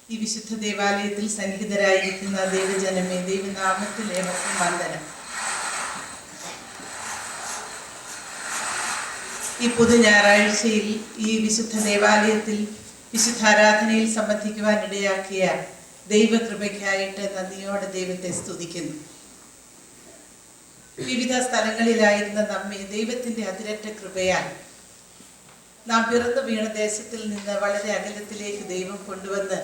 ഈ വിശുദ്ധ ദേവാലയത്തിൽ സന്നിഹിതരായിരിക്കുന്ന ദൈവജനമേ, ദൈവനാമത്തിൽ ഏവർക്കും വന്ദനം. ഈ പുതു ഞായറാഴ്ചയിൽ ഈ വിശുദ്ധ ദേവാലയത്തിൽ വിശുദ്ധാരാധനയിൽ സംബന്ധിക്കുവാൻ ഇടയാക്കിയ ദൈവകൃപയ്ക്കായിട്ട് നന്ദിയോടെ ദൈവത്തെ സ്തുതിക്കുന്നു. വിവിധ സ്ഥലങ്ങളിലായിരുന്ന നമ്മെ ദൈവത്തിൻ്റെ അതിരറ്റ കൃപയാൽ നാം പിറന്നു വീണ ദേശത്തിൽ നിന്ന് വളരെ അകലത്തിലേക്ക് ദൈവം കൊണ്ടുവന്ന്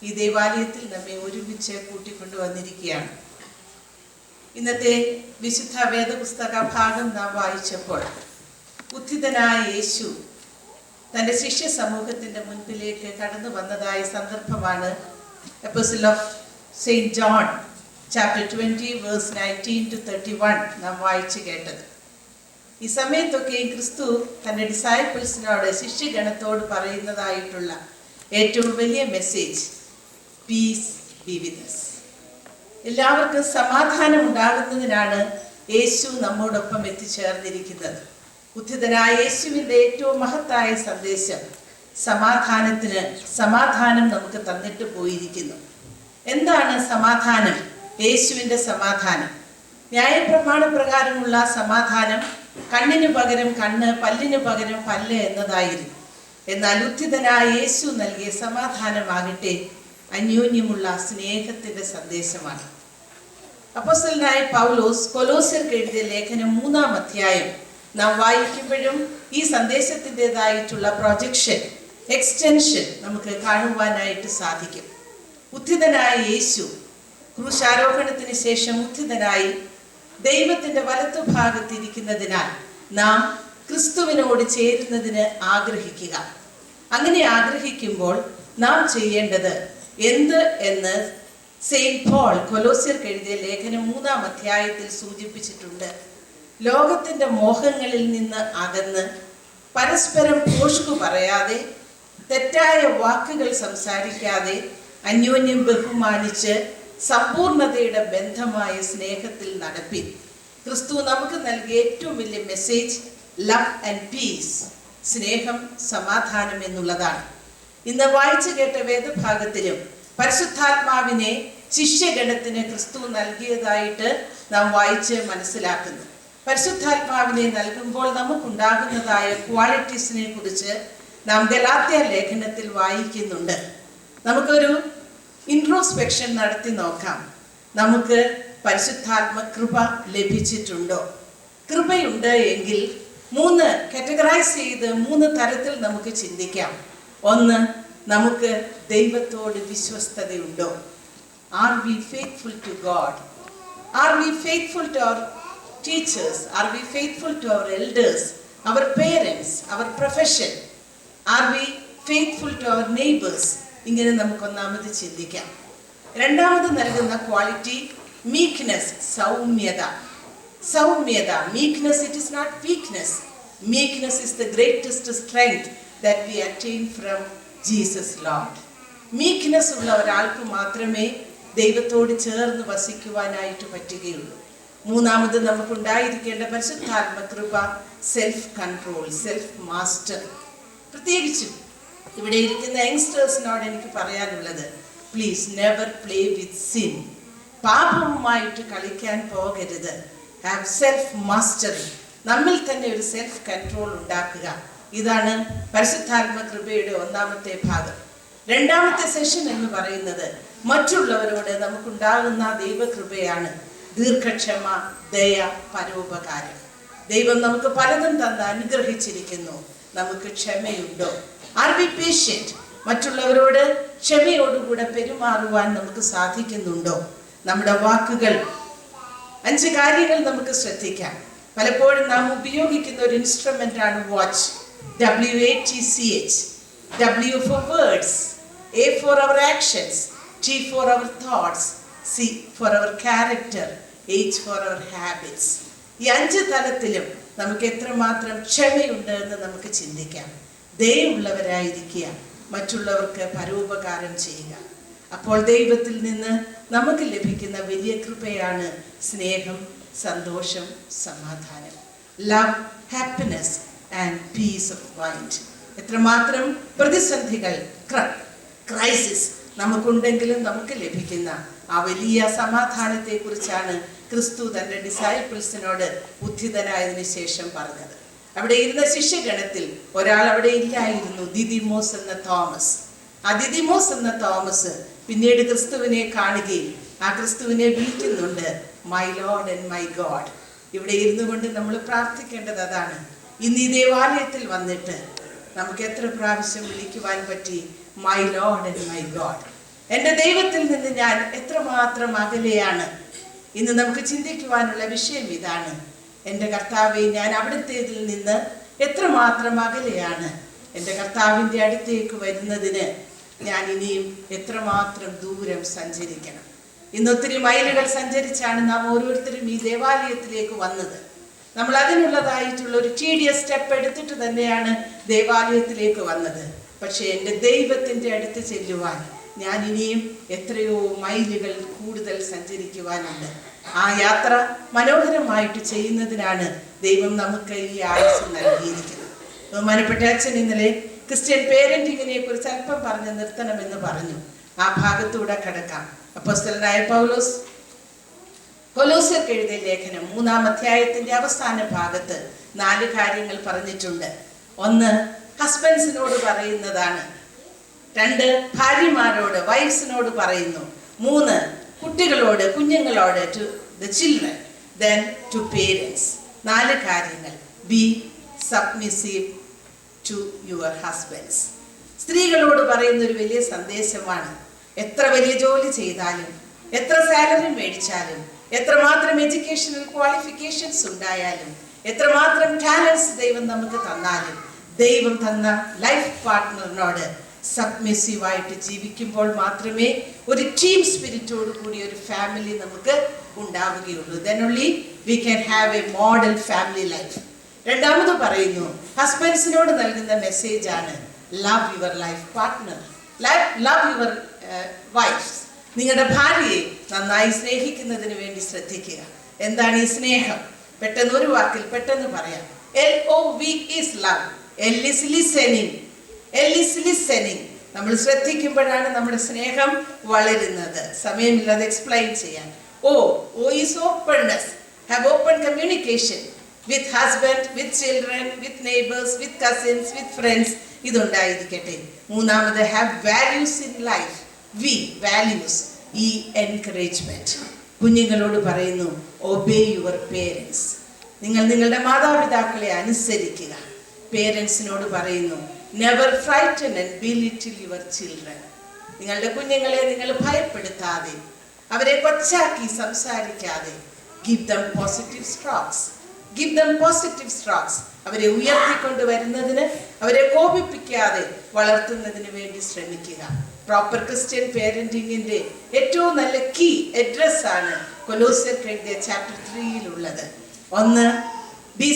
ഈ ദേവാലയത്തിൽ നമ്മെ ഒരുമിച്ച് കൂട്ടിക്കൊണ്ടുവന്നിരിക്കുകയാണ്. ഇന്നത്തെ വിശുദ്ധ വേദപുസ്തക ഭാഗം നാം വായിച്ചപ്പോൾ ഉത്ഥിതനായ യേശു തൻ്റെ ശിഷ്യ സമൂഹത്തിൻ്റെ മുൻപിലേക്ക് കടന്നു വന്നതായ സന്ദർഭമാണ് epistle of Saint John chapter 20 verse 19-31 നാം വായിച്ചു കേട്ടത്. ഈ സമയത്തൊക്കെയും ക്രിസ്തു തൻ്റെ ഡിസൈപ്പിൾസിനോട്, ശിഷ്യഗണത്തോട് പറയുന്നതായിട്ടുള്ള ഏറ്റവും വലിയ മെസ്സേജ്, പീസ് ബി വിത്ത് us. എല്ലാവർക്കും സമാധാനം ഉണ്ടാകുന്നതിനാണ് യേശു നമ്മോടൊപ്പം എത്തിച്ചേർന്നിരിക്കുന്നത്. ഉത്ഥിതനായ യേശുവിൻ്റെ ഏറ്റവും മഹത്തായ സന്ദേശം സമാധാനം നമുക്ക് തന്നിട്ട് പോയിരിക്കുന്നു. എന്താണ് സമാധാനം? യേശുവിൻ്റെ സമാധാനം ന്യായപ്രമാണ പ്രകാരമുള്ള സമാധാനം കണ്ണിനു പകരം കണ്ണ്, പല്ലിനു പകരം പല്ല് എന്നതായിരുന്നു. എന്നാൽ ഉത്ഥിതനായ യേശു നൽകിയ സമാധാനമാകട്ടെ അന്യോന്യമുള്ള സ്നേഹത്തിൻ്റെ സന്ദേശമാണ്. അപ്പോസ്തലനായ പൗലോസ് കൊലോസ്യർക്ക് എഴുതിയ ലേഖനം 3-ാം അധ്യായം നാം വായിക്കുമ്പോഴും ഈ സന്ദേശത്തിൻ്റെതായിട്ടുള്ള പ്രൊജക്ഷൻ, എക്സ്റ്റൻഷൻ നമുക്ക് കാണുവാനായിട്ട് സാധിക്കും. ഉത്ഥിതനായ യേശു ക്രൂശാരോഹണത്തിന് ശേഷം ഉത്ഥിതനായി ദൈവത്തിൻ്റെ വലത്തുഭാഗത്തിരിക്കുന്നതിനാൽ നാം ക്രിസ്തുവിനോട് ചേരുന്നതിന് ആഗ്രഹിക്കുക. അങ്ങനെ ആഗ്രഹിക്കുമ്പോൾ നാം ചെയ്യേണ്ടത് എന്ത് എന്ന് സെയിൻറ്റ് പോൾ കൊലോസ്യർക്ക് എഴുതിയ ലേഖനം 3-ാം അധ്യായത്തിൽ സൂചിപ്പിച്ചിട്ടുണ്ട്. ലോകത്തിൻ്റെ മോഹങ്ങളിൽ നിന്ന് അകന്ന്, പരസ്പരം പോഷ്കു പറയാതെ, തെറ്റായ വാക്കുകൾ സംസാരിക്കാതെ, അന്യോന്യം ബഹുമാനിച്ച് സമ്പൂർണതയുടെ ബന്ധമായ സ്നേഹത്തിൽ നടപ്പിൻ. ക്രിസ്തു നമുക്ക് നൽകിയ ഏറ്റവും വലിയ മെസ്സേജ് ലവ് ആൻഡ് പീസ്, സ്നേഹം, സമാധാനം എന്നുള്ളതാണ്. ഇന്ന് വായിച്ചു കേട്ട വേദഭാഗത്തിലും പരിശുദ്ധാത്മാവിനെ ശിഷ്യഗണത്തിന് ക്രിസ്തു നൽകിയതായിട്ട് നാം വായിച്ച് മനസ്സിലാക്കുന്നു. പരിശുദ്ധാത്മാവിനെ നൽകുമ്പോൾ നമുക്കുണ്ടാകുന്നതായ ക്വാളിറ്റീസിനെ കുറിച്ച് നാം ഗലാത്യ ലേഖനത്തിൽ വായിക്കുന്നുണ്ട്. നമുക്കൊരു ഇൻട്രോസ്പെക്ഷൻ നടത്തി നോക്കാം. നമുക്ക് പരിശുദ്ധാത്മ കൃപ ലഭിച്ചിട്ടുണ്ടോ? കൃപയുണ്ട് എങ്കിൽ 3 കാറ്റഗറൈസ് ചെയ്ത് 3 തരത്തിൽ നമുക്ക് ചിന്തിക്കാം. ഒന്ന്, നമുക്ക് ദൈവത്തോട് വിശ്വസ്തതയുണ്ടോ? Are we faithful to God? Are we faithful to our teachers? Are we faithful to our elders, our parents, our profession? Are we faithful to our neighbors? ഇങ്ങനെ നമുക്ക് ഒന്നാമത് ചിന്തിക്കാം. രണ്ടാമത് നൽകുന്ന ക്വാളിറ്റി മീക്ക്നെസ്, സൗമ്യത. Meekness, it is not weakness. Meekness is the greatest strength that we attain from Jesus Lord. Meekness ഉള്ള ഒരാൾക്ക് മാത്രമേ ദൈവത്തോട് ചേർന്ന് വസിക്കുവാനായിട്ട് പറ്റുകയുള്ളൂ. മൂന്നാമത് നമുക്കുണ്ടായിരിക്കേണ്ട പരിശുദ്ധാത്മ കൃപ സെൽഫ് കൺട്രോൾ, സെൽഫ് മാസ്റ്റർ. പ്രത്യേകിച്ചും ഇവിടെ ഇരിക്കുന്ന യങ്സ്റ്റേഴ്സിനോട് എനിക്ക് പറയാനുള്ളത്, please never play with sin. പാപവുമായിട്ട് കളിക്കാൻ പോകരുത്. Have self mastery. നമ്മിൽ തന്നെ ഒരു സെൽഫ് കൺട്രോൾ ഉണ്ടാക്കുക. ഇതാണ് പരിശുദ്ധാത്മ കൃപയുടെ ഒന്നാമത്തെ ഭാഗം. രണ്ടാമത്തെ സെഷൻ എന്ന് പറയുന്നത് മറ്റുള്ളവരോട് നമുക്കുണ്ടാകുന്ന ദൈവകൃപയാണ്. ദീർഘക്ഷമ, ദയ, പരോപകാരം. ദൈവം നമുക്ക് പലതും തന്ന് അനുഗ്രഹിച്ചിരിക്കുന്നു. നമുക്ക് ക്ഷമയുണ്ടോ? R V patient? മറ്റുള്ളവരോട് ക്ഷമയോടുകൂടെ പെരുമാറുവാൻ നമുക്ക് സാധിക്കുന്നുണ്ടോ? നമ്മുടെ വാക്കുകൾ, 5 കാര്യങ്ങൾ നമുക്ക് ശ്രദ്ധിക്കാം. പലപ്പോഴും നാം ഉപയോഗിക്കുന്ന ഒരു ഇൻസ്ട്രുമെന്റ് ആണ് watch. WATCH. W for words, A for our actions, T for our thoughts, C for our character, H for our habits. ഈ 5 തലത്തിലും നമുക്ക് എത്രമാത്രം ക്ഷമയുണ്ട് എന്ന് നമുക്ക് ചിന്തിക്കാം. ദയയുള്ളവരായിരിക്കുക, മറ്റുള്ളവർക്ക് പരോപകാരം ചെയ്യുക. അപ്പോൾ ദൈവത്തിൽ നിന്ന് നമുക്ക് ലഭിക്കുന്ന വലിയ കൃപയാണ് സ്നേഹം, സന്തോഷം, സമാധാനം. Love, happiness and piece of mind. എത്രമാത്രം പ്രതിസന്ധികൾ, ക്രൈസിസ്, നമുക്കുണ്ടെങ്കിലും നമുക്ക് ലഭിക്കുന്ന ആ വലിയ സമാധാനത്തെ കുറിച്ചാണ് ക്രിസ്തു തൻ്റെ ഡിസൈപ്പിൾസിനോട് ഉദ്ധിതനായതിനു ശേഷം പറഞ്ഞത്. അവിടെ ഇരുന്ന ശിഷ്യഗണത്തിൽ ഒരാൾ അവിടെ ഇല്ലായിരുന്നു, ദിദിമോസ് എന്ന തോമസ്. ആ ദിദിമോസ് എന്ന തോമസ് പിന്നീട് ക്രിസ്തുവിനെ കാണുകയും ആ ക്രിസ്തുവിനെ വിളിക്കുന്നുണ്ട്, my Lord and my God. ഇവിടെ ഇരുന്നു കൊണ്ട് നമ്മൾ പ്രാർത്ഥിക്കേണ്ടത് അതാണ്. ഇന്ന് ഈ ദേവാലയത്തിൽ വന്നിട്ട് നമുക്ക് എത്ര പ്രാവശ്യം വിളിക്കുവാൻ പറ്റി, my Lord and my God. എൻ്റെ ദൈവത്തിൽ നിന്ന് ഞാൻ എത്രമാത്രം അകലെയാണ്. ഇന്ന് നമുക്ക് ചിന്തിക്കുവാനുള്ള വിഷയം ഇതാണ്. എൻ്റെ കർത്താവെ, ഞാൻ അവിടുത്തേതിൽ നിന്ന് എത്രമാത്രം അകലെയാണ്. എൻ്റെ കർത്താവിൻ്റെ അടുത്തേക്ക് വരുന്നതിന് ഞാൻ ഇനിയും എത്രമാത്രം ദൂരം സഞ്ചരിക്കണം. ഇന്ന് ഒത്തിരി മൈലുകൾ സഞ്ചരിച്ചാണ് നാം ഓരോരുത്തരും ഈ ദേവാലയത്തിലേക്ക് വന്നത്. നമ്മൾ അതിനുള്ളതായിട്ടുള്ള ഒരു tedious സ്റ്റെപ്പ് എടുത്തിട്ട് തന്നെയാണ് ദേവാലയത്തിലേക്ക് വന്നത്. പക്ഷേ എൻ്റെ ദൈവത്തിൻ്റെ അടുത്ത് ചെല്ലുവാൻ ഞാൻ ഇനിയും എത്രയോ മൈലുകൾ കൂടുതൽ സഞ്ചരിക്കുവാനുണ്ട്. ആ യാത്ര മനോഹരമായിട്ട് ചെയ്യുന്നതിനാണ് ദൈവം നമുക്ക് ഈ ആയുസ് നൽകിയിരിക്കുന്നത്. ബഹുമാനപ്പെട്ട അച്ഛൻ ഇന്നലെ ക്രിസ്ത്യൻ പേരന്റിങ്ങിനെ കുറിച്ച് അല്പം പറഞ്ഞ് നിർത്തണമെന്ന് പറഞ്ഞു. ആ ഭാഗത്തൂടെ കടക്കാം. അപ്പോസ്തലനായ പൗലോസ് കൊലോസ്യർക്ക് എഴുതിയ ലേഖനം 3-ാം അധ്യായത്തിന്റെ അവസാന ഭാഗത്ത് 4 കാര്യങ്ങൾ പറഞ്ഞിട്ടുണ്ട്. 1 ഹസ്ബൻഡ്സിനോട് പറയുന്നതാണ്. 2 ഭാര്യമാരോട് വൈഫ്സിനോട് പറയുന്നു. 3 കുട്ടികളോട്, കുഞ്ഞുങ്ങളോട്, to the children, then to parents. 4 കാര്യങ്ങൾ. Be submissive to your husbands. സ്ത്രീകളോട് പറയുന്ന ഒരു വലിയ സന്ദേശമാണ്. എത്ര വലിയ ജോലി ചെയ്താലും, എത്ര സാലറി മേടിച്ചാലും, എത്രമാത്രം എഡ്യൂക്കേഷണൽ ക്വാളിഫിക്കേഷൻസ് ഉണ്ടായാലും, എത്രമാത്രം ടാലൻസ് ദൈവം നമുക്ക് തന്നാലും, ദൈവം തന്ന ലൈഫ് പാർട്ട്ണറിനോട് സബ്മിസീവായിട്ട് ജീവിക്കുമ്പോൾ മാത്രമേ ഒരു ടീം സ്പിരിറ്റോട് കൂടി ഒരു ഫാമിലി നമുക്ക് ഉണ്ടാവുകയുള്ളൂ. then only we can have a model family life. രണ്ടാമത് പറയുന്നു, ഹസ്ബൻഡ്സിനോട് നൽകുന്ന മെസ്സേജ് ആണ്, love your life partner, love your wifes. നിങ്ങളുടെ ഭാര്യയെ നന്നായി സ്നേഹിക്കുന്നതിന് വേണ്ടി ശ്രദ്ധിക്കുക. എന്താണ് ഈ സ്നേഹം? പെട്ടെന്ന് ഒരു വാക്കിൽ പെട്ടെന്ന് പറയാം. LOV is love. L is listening. L is listening. നമ്മൾ ശ്രദ്ധിക്കുമ്പോഴാണ് നമ്മുടെ സ്നേഹം വളരുന്നത്. സമയമില്ലാതെ എക്സ്പ്ലെയിൻ ചെയ്യാൻ. O is openness. Have open communication with husband, with children, with neighbors, with cousins, with friends. ഇതുണ്ടായിരിക്കട്ടെ. മൂന്നാമത് have values in life. V values. ഈ encouragement. കുഞ്ഞുങ്ങളോട് പറയുന്നു, obey your parents. നിങ്ങൾ നിങ്ങളുടെ മാതാപിതാക്കളെ അനുസരിക്കുക. പേരൻസിനോട് പറയുന്നു, never frighten and belittle your children. നിങ്ങളുടെ കുഞ്ഞുങ്ങളെ നിങ്ങൾ ഭയപ്പെടുത്താതെ, അവരെ കൊച്ചാക്കി സംസാരിക്കാതെ, give them positive strokes. Give them positive strokes. അവരെ ഉയർത്തിക്കൊണ്ട് വരുന്നതിന്, അവരെ കോപിപ്പിക്കാതെ വളർത്തുന്നതിന് വേണ്ടി ശ്രമിക്കുക. പ്രോപ്പർ ക്രിസ്ത്യൻ പേരന്റിങ്ങിന്റെ ഏറ്റവും നല്ല കീ അഡ്രസ് ആണ് കൊലോസ്യർക്ക് എഴുതിയ chapter 3-ലുള്ളത്. 1 be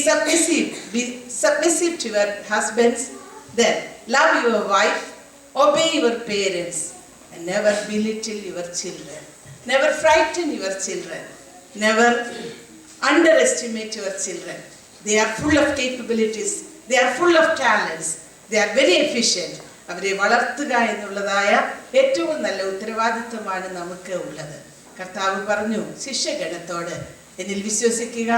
submissive to your husbands, then love your wife, obey your parents, and never belittle your children. Never frighten your children. Never underestimate your children. They are full of capabilities. They are full of talents. They are very efficient. അവരെ വളർത്തുക എന്നുള്ളതായ ഏറ്റവും നല്ല ഉത്തരവാദിത്വമാണ് നമുക്ക് ഉള്ളത്. കർത്താവ് പറഞ്ഞു ശിഷ്യഗണത്തോട്, എന്നിൽ വിശ്വസിക്കുക,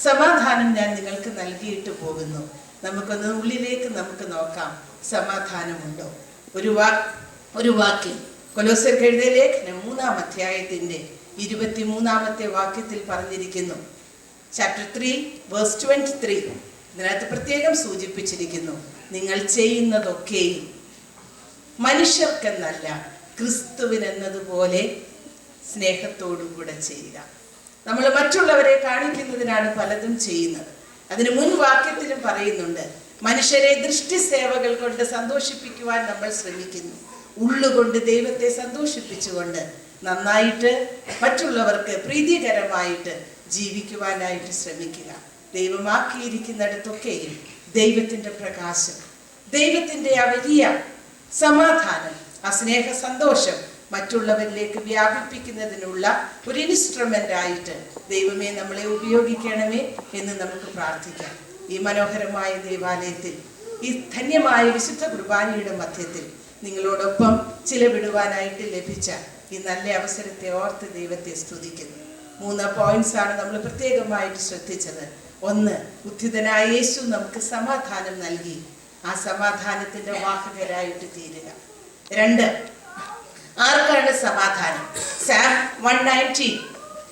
സമാധാനം ഞാൻ നിങ്ങൾക്ക് നൽകിയിട്ട് പോകുന്നു. നമുക്കൊന്ന് ഉള്ളിലേക്ക് നമുക്ക് നോക്കാം, സമാധാനമുണ്ടോ? ഒരു വാക്യം കൊലോസ്യർക്ക് എഴുതിയ ലേഖനം 3-ാം അധ്യായത്തിന്റെ 23-ാമത്തെ വാക്യത്തിൽ പറഞ്ഞിരിക്കുന്നു. Chapter 3 verse 23. ഇതിനകത്ത് പ്രത്യേകം സൂചിപ്പിച്ചിരിക്കുന്നു, നിങ്ങൾ ചെയ്യുന്നതൊക്കെയും മനുഷ്യർക്കെന്നല്ല ക്രിസ്തുവിനെന്നതുപോലെ സ്നേഹത്തോടുകൂടെ ചെയ്യുക. നമ്മൾ മറ്റുള്ളവരെ കാണിക്കുന്നതിനാണ് പലതും ചെയ്യുന്നത്. അതിന് മുൻ വാക്യത്തിലും പറയുന്നുണ്ട്, മനുഷ്യരെ ദൃഷ്ടി സേവകൾ കൊണ്ട് സന്തോഷിപ്പിക്കുവാൻ നമ്മൾ ശ്രമിക്കുന്നു. ഉള്ളുകൊണ്ട് ദൈവത്തെ സന്തോഷിപ്പിച്ചുകൊണ്ട് നന്നായിട്ട് മറ്റുള്ളവർക്ക് പ്രീതികരമായിട്ട് ജീവിക്കുവാനായിട്ട് ശ്രമിക്കുക. ദൈവമാക്കിയിരിക്കുന്നിടത്തൊക്കെയും ദൈവത്തിൻ്റെ പ്രകാശം, ദൈവത്തിൻ്റെ ആ വലിയ സമാധാനം, ആ സ്നേഹ സന്തോഷം മറ്റുള്ളവരിലേക്ക് വ്യാപിപ്പിക്കുന്നതിനുള്ള ഒരു ഇൻസ്ട്രുമെന്റ് ആയിട്ട് ദൈവമേ നമ്മളെ ഉപയോഗിക്കണമേ എന്ന് നമുക്ക് പ്രാർത്ഥിക്കാം. ഈ മനോഹരമായ ദേവാലയത്തിൽ, ഈ ധന്യമായ വിശുദ്ധ കുർബാനയുടെ മധ്യത്തിൽ നിങ്ങളോടൊപ്പം ചിലവിടുവാനായിട്ട് ലഭിച്ച ഈ നല്ല അവസരത്തെ ഓർത്ത് ദൈവത്തെ സ്തുതിക്കുന്നു. 3 പോയിന്റ്സ് ആണ് നമ്മൾ പ്രത്യേകമായിട്ട് ശ്രദ്ധിച്ചത്. 1, ഉത്ഥിതനായ യേശു നമുക്ക് സമാധാനം നൽകി. ആ സമാധാനത്തിന്റെ വാഹകരായിട്ട് തീരുക. 2, ആർക്കാണ് സമാധാനം? സാം 119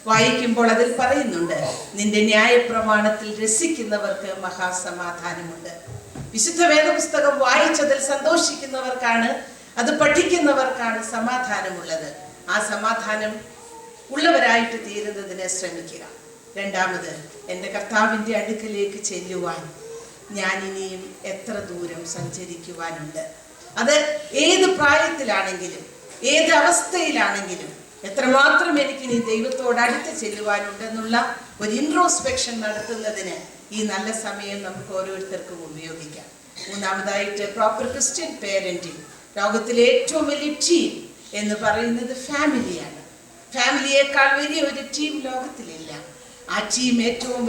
വായിക്കുമ്പോൾ അതിൽ പറയുന്നുണ്ട്, നിന്റെ ന്യായപ്രമാണത്തിൽ രസിക്കുന്നവർക്ക് മഹാസമാധാനമുണ്ട്. വിശുദ്ധ വേദപുസ്തകം വായിച്ചതിൽ സന്തോഷിക്കുന്നവർക്കാണ്, അത് പഠിക്കുന്നവർക്കാണ് സമാധാനമുള്ളത്. ആ സമാധാനം ഉള്ളവരായിട്ട് തീരുന്നതിന് ശ്രമിക്കുക. 2, എൻ്റെ കർത്താവിൻ്റെ അടുക്കലേക്ക് ചെല്ലുവാൻ ഞാൻ ഇനിയും എത്ര ദൂരം സഞ്ചരിക്കുവാനുണ്ട്. അത് ഏത് പ്രായത്തിലാണെങ്കിലും ഏത് അവസ്ഥയിലാണെങ്കിലും എത്രമാത്രം എനിക്കിനി ദൈവത്തോട് അടുത്ത് ചെല്ലുവാനുണ്ടെന്നുള്ള ഒരു ഇൻട്രോസ്പെക്ഷൻ നടത്തുന്നതിന് ഈ നല്ല സമയം നമുക്ക് ഓരോരുത്തർക്കും ഉപയോഗിക്കാം. 3, പ്രോപ്പർ ക്രിസ്ത്യൻ പേരന്റിങ്. ലോകത്തിലെ ഏറ്റവും വലിയ ടീം എന്ന് പറയുന്നത് ഫാമിലിയാണ്. ഫാമിലിയേക്കാൾ വലിയ ഒരു ടീം ലോകത്തിലില്ല. ആ ടീം ഏറ്റവും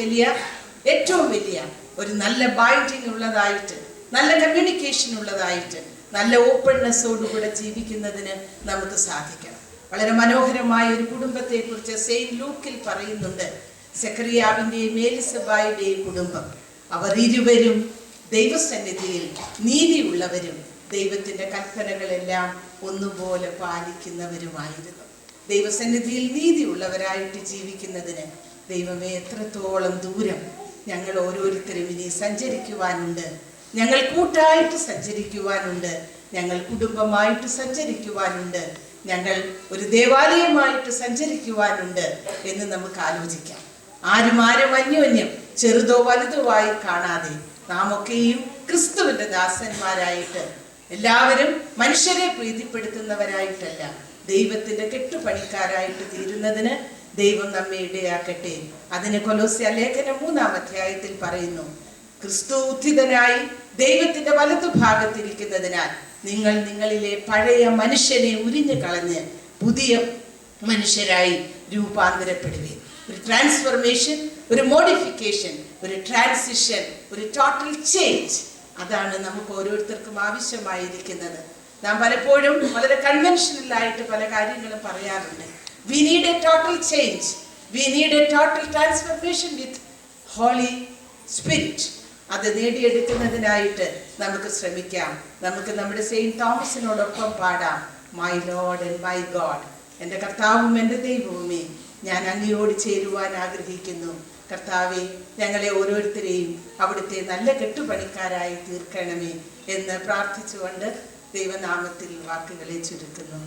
വലിയ ഒരു നല്ല ബൈൻഡിങ് ഉള്ളതായിട്ട്, നല്ല കമ്മ്യൂണിക്കേഷൻ ഉള്ളതായിട്ട്, നല്ല ഓപ്പൺനെസ്സോടുകൂടെ ജീവിക്കുന്നതിന് നമുക്ക് സാധിക്കണം. വളരെ മനോഹരമായ ഒരു കുടുംബത്തെ കുറിച്ച് സെയിന്റ് ലൂക്കിൽ പറയുന്നുണ്ട്. സെക്കറിയാവിന്റെയും എലിസബായുടെയും കുടുംബം, അവർ ഇരുവരും ദൈവസന്നിധിയിൽ നീതിയുള്ളവരും ദൈവത്തിന്റെ കൽപ്പനകളെല്ലാം ഒന്നുപോലെ പാലിക്കുന്നവരുമായിരുന്നു. ദൈവസന്നിധിയിൽ നീതിയുള്ളവരായിട്ട് ജീവിക്കുന്നതിന് ദൈവമേ എത്രത്തോളം ദൂരം ഞങ്ങൾ ഓരോരുത്തരും ഇനി സഞ്ചരിക്കുവാനുണ്ട്. ഞങ്ങൾ കൂട്ടായിട്ട് സഞ്ചരിക്കുവാനുണ്ട്, ഞങ്ങൾ കുടുംബമായിട്ട് സഞ്ചരിക്കുവാനുണ്ട്, ഞങ്ങൾ ഒരു ദേവാലയമായിട്ട് സഞ്ചരിക്കുവാനുണ്ട് എന്ന് നമുക്ക് ആലോചിക്കാം. ആരും അന്യോന്യം ചെറുതോ വലുതോ ആയി കാണാതെ നാം ഒക്കെയും ക്രിസ്തുവിന്റെ ദാസന്മാരായിട്ട്, എല്ലാവരും മനുഷ്യരെ പ്രീതിപ്പെടുത്തുന്നവരായിട്ടല്ല, ദൈവത്തിന്റെ കെട്ടുപണിക്കാരായിട്ട് തീരുന്നതിന് ദൈവം നമ്മെ ഇടയാക്കട്ടെ. അതിന് കൊലോസ്യ ലേഖനം 3-ാം അധ്യായത്തിൽ പറയുന്നു, ക്രിസ്തു ഉത്ഥിതനായി ദൈവത്തിന്റെ വലതുഭാഗത്തിരിക്കുന്നതിനാൽ നിങ്ങൾ നിങ്ങളിലെ പഴയ മനുഷ്യനെ ഉരിഞ്ഞു കളഞ്ഞ് പുതിയ മനുഷ്യരായി രൂപാന്തരപ്പെടുകയും. ഒരു ട്രാൻസ്ഫർമേഷൻ, ഒരു മോഡിഫിക്കേഷൻ, ഒരു ട്രാൻസിഷൻ, ഒരു ടോട്ടൽ ചേഞ്ച്, അതാണ് നമുക്ക് ഓരോരുത്തർക്കും ആവശ്യമായിരിക്കുന്നത്. നാം പലപ്പോഴും വളരെ കൺവെൻഷനലായിട്ട് പല കാര്യങ്ങളും പറയാറുണ്ട്. We need a total change. We need a total transformation with Holy Spirit. അത് നേടിയെടുക്കുന്നതിനായിട്ട് നമുക്ക് ശ്രമിക്കാം. നമുക്ക് നമ്മുടെ സെയിന്റ് തോമസിനോടൊപ്പം പാടാം, my Lord and my God. എൻ്റെ കർത്താവും എൻ്റെ ദൈവവുമേ, ഞാൻ അങ്ങയോട് ചേരുവാൻ ആഗ്രഹിക്കുന്നു. കർത്താവെ, ഞങ്ങളെ ഓരോരുത്തരെയും അവിടുത്തെ നല്ല കെട്ടുപണിക്കാരായി തീർക്കണമേ എന്ന് പ്രാർത്ഥിച്ചുകൊണ്ട് ദൈവനാമത്തിൽ വാക്കുകളെ ചുരുക്കുന്നു.